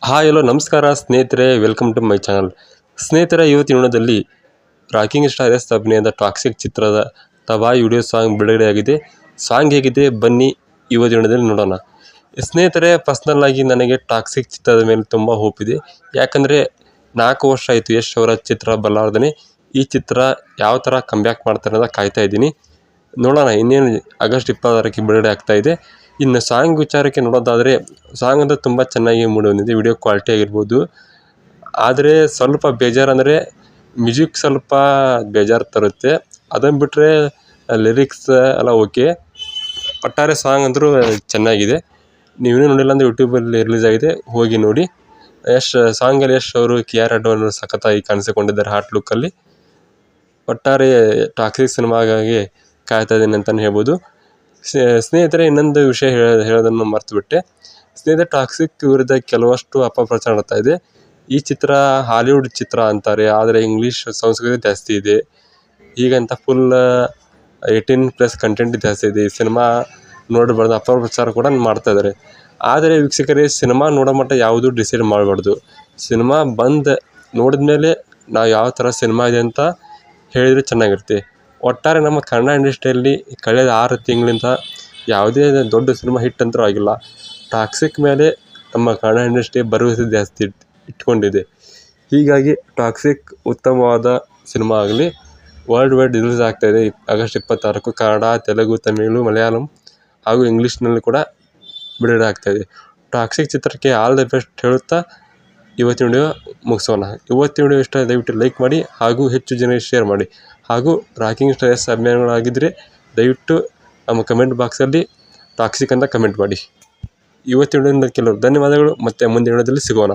Hi hello ನಮಸ್ಕಾರ ಸ್ನೇಹಿತರೆ, welcome to my channel. ಸ್ನೇಹಿತರೆ, ಇವತ್ತಿನ ವಿಡಿಯೋದಲ್ಲಿ ರಾಕಿಂಗ್ ಸ್ಟಾರ್ ಎಸ್ ಅಭಿನಯದ ಟಾಕ್ಸಿಕ್ ಚಿತ್ರದ ತಬಾಯಿ ವಿಡಿಯೋ ಸಾಂಗ್ ಬಿಡುಗಡೆಯಾಗಿದೆ. ಸಾಂಗ್ ಹೇಗಿದೆ ಬನ್ನಿ ಇವತ್ತಿನ ವಿಡಿಯೋದಲ್ಲಿ ನೋಡೋಣ. ಸ್ನೇಹಿತರೆ, ಪರ್ಸ್ನಲ್ ಆಗಿ ನನಗೆ ಟಾಕ್ಸಿಕ್ ಚಿತ್ರದ ಮೇಲೆ ತುಂಬ ಹೋಪ್ ಇದೆ. ಯಾಕಂದರೆ 4 ವರ್ಷ ಆಯಿತು ಯಶ್ ಅವರ ಚಿತ್ರ ಬಲ್ಲಾರ್ದನೆ. ಈ ಚಿತ್ರ ಯಾವ ಥರ ಕಂಬ್ಯಾಕ್ ಮಾಡ್ತಾರೆ ಅಂತ ಕಾಯ್ತಾ ಇದ್ದೀನಿ. ನೋಡೋಣ, ಇನ್ನೇನು ಆಗಸ್ಟ್ 26ಕ್ಕೆ ಬಿಡುಗಡೆ ಆಗ್ತಾ ಇದೆ. ಇನ್ನು ಸಾಂಗ್ ವಿಚಾರಕ್ಕೆ ನೋಡೋದಾದರೆ, ಸಾಂಗ್ ಅಂತ ತುಂಬ ಚೆನ್ನಾಗಿ ಮೂಡಿ ಬಂದಿದೆ. ವಿಡಿಯೋ ಕ್ವಾಲಿಟಿ ಆಗಿರ್ಬೋದು. ಆದರೆ ಸ್ವಲ್ಪ ಬೇಜಾರಂದರೆ ಮ್ಯೂಸಿಕ್ ಸ್ವಲ್ಪ ಬೇಜಾರು ತರುತ್ತೆ. ಅದನ್ನು ಬಿಟ್ಟರೆ ಲಿರಿಕ್ಸ್ ಎಲ್ಲ ಓಕೆ. ಒಟ್ಟಾರೆ ಸಾಂಗ್ ಅಂದರೂ ಚೆನ್ನಾಗಿದೆ. ನೀವೇನೂ ನೋಡಿಲ್ಲ ಅಂದರೆ ಯೂಟ್ಯೂಬಲ್ಲಿ ರಿಲೀಸ್ ಆಗಿದೆ, ಹೋಗಿ ನೋಡಿ. ಸಾಂಗಲ್ಲಿ ಯಶ್ ಅವರು KR ಅಡ್ವಾಣಿಯವರು ಸಖತ್ತಾಗಿ ಕಾಣಿಸಿಕೊಂಡಿದ್ದಾರೆ ಹಾಟ್ ಲುಕ್ಕಲ್ಲಿ. ಒಟ್ಟಾರೆ ಟಾಕ್ಸಿಕ್ ಸಿನಿಮಾಗಾಗಿ ಕಾಯ್ತಾ ಇದ್ದೀನಿ ಅಂತಲೇ ಹೇಳ್ಬೋದು. ಸ್ನೇಹಿತರೆ, ಇನ್ನೊಂದು ವಿಷಯ ಹೇಳೋದನ್ನು ಮರ್ತುಬಿಟ್ಟೆ. ಸ್ನೇಹಿತರೆ, ಟಾಕ್ಸಿಕ್ ವಿರುದ್ಧ ಕೆಲವಷ್ಟು ಅಪಪ್ರಚಾರ ಆಗ್ತಾ ಇದೆ. ಈ ಚಿತ್ರ ಹಾಲಿವುಡ್ ಚಿತ್ರ ಅಂತಾರೆ, ಆದರೆ ಇಂಗ್ಲೀಷ್ ಸಂಸ್ಕೃತಿ ಜಾಸ್ತಿ ಇದೆ. ಹೀಗಂತ ಫುಲ್ 18+ ಕಂಟೆಂಟ್ ಜಾಸ್ತಿ ಇದೆ. ಈ ಸಿನಿಮಾ ನೋಡಬಾರ್ದು ಅಪಪ್ರಚಾರ ಕೂಡ ಮಾಡ್ತಾ ಇದ್ದಾರೆ. ಆದರೆ ವೀಕ್ಷಕರೇ, ಸಿನಿಮಾ ನೋಡೋ ಮಟ್ಟ ಯಾವುದೂ ಡಿಸೈಡ್ ಮಾಡಬಾರ್ದು. ಸಿನಿಮಾ ಬಂದು ನೋಡಿದ ಮೇಲೆ ನಾವು ಯಾವ ಥರ ಸಿನಿಮಾ ಇದೆ ಅಂತ ಹೇಳಿದರೆ ಚೆನ್ನಾಗಿರುತ್ತೆ. ಒಟ್ಟಾರೆ ನಮ್ಮ ಕನ್ನಡ ಇಂಡಸ್ಟ್ರಿಯಲ್ಲಿ ಕಳೆದ 6 ತಿಂಗಳಿಂದ ಯಾವುದೇ ದೊಡ್ಡ ಸಿನಿಮಾ ಹಿಟ್ ಅಂತೂ ಆಗಿಲ್ಲ. ಟಾಕ್ಸಿಕ್ ಮೇಲೆ ನಮ್ಮ ಕನ್ನಡ ಇಂಡಸ್ಟ್ರಿ ಭರವಸೆ ಜಾಸ್ತಿ ಇಟ್ಕೊಂಡಿದೆ. ಹೀಗಾಗಿ ಟಾಕ್ಸಿಕ್ ಉತ್ತಮವಾದ ಸಿನಿಮಾ ಆಗಲಿ. ವರ್ಲ್ಡ್ ವೈಡ್ ರಿಲೀಸ್ ಆಗ್ತಾಯಿದೆ ಆಗಸ್ಟ್ 26ಕ್ಕೂ. ಕನ್ನಡ, ತೆಲುಗು, ತಮಿಳು, ಮಲಯಾಳಂ ಹಾಗೂ ಇಂಗ್ಲೀಷ್ನಲ್ಲಿ ಕೂಡ ಬಿಡುಗಡೆ ಆಗ್ತಾಯಿದೆ. ಟಾಕ್ಸಿಕ್ ಚಿತ್ರಕ್ಕೆ ಆಲ್ ದ ಬೆಸ್ಟ್ ಹೇಳುತ್ತಾ ಇವತ್ತಿನ ವಿಡಿಯೋ ಮುಗಿಸೋಣ. ಇವತ್ತಿನ ವಿಡಿಯೋ ಇಷ್ಟ ದಯವಿಟ್ಟು ಲೈಕ್ ಮಾಡಿ ಹಾಗೂ ಹೆಚ್ಚು ಜನರಿಗೆ ಶೇರ್ ಮಾಡಿ. ಹಾಗೂ ರಾಕಿಂಗ್ ಸ್ಟಾರ್ ಎಸ್ ಅಭಿಮಾನಿಗಳಾಗಿದ್ದರೆ ದಯವಿಟ್ಟು ನಮ್ಮ ಕಮೆಂಟ್ ಬಾಕ್ಸಲ್ಲಿ ಟಾಕ್ಸಿಕ್ ಅಂತ ಕಮೆಂಟ್ ಮಾಡಿ. ಇವತ್ತಿನ ವಿಡಿಯೋದಿಂದ ಕೆಲವು ಧನ್ಯವಾದಗಳು. ಮತ್ತೆ ಮುಂದಿನ ವಿಡಿಯೋದಲ್ಲಿ ಸಿಗೋಣ.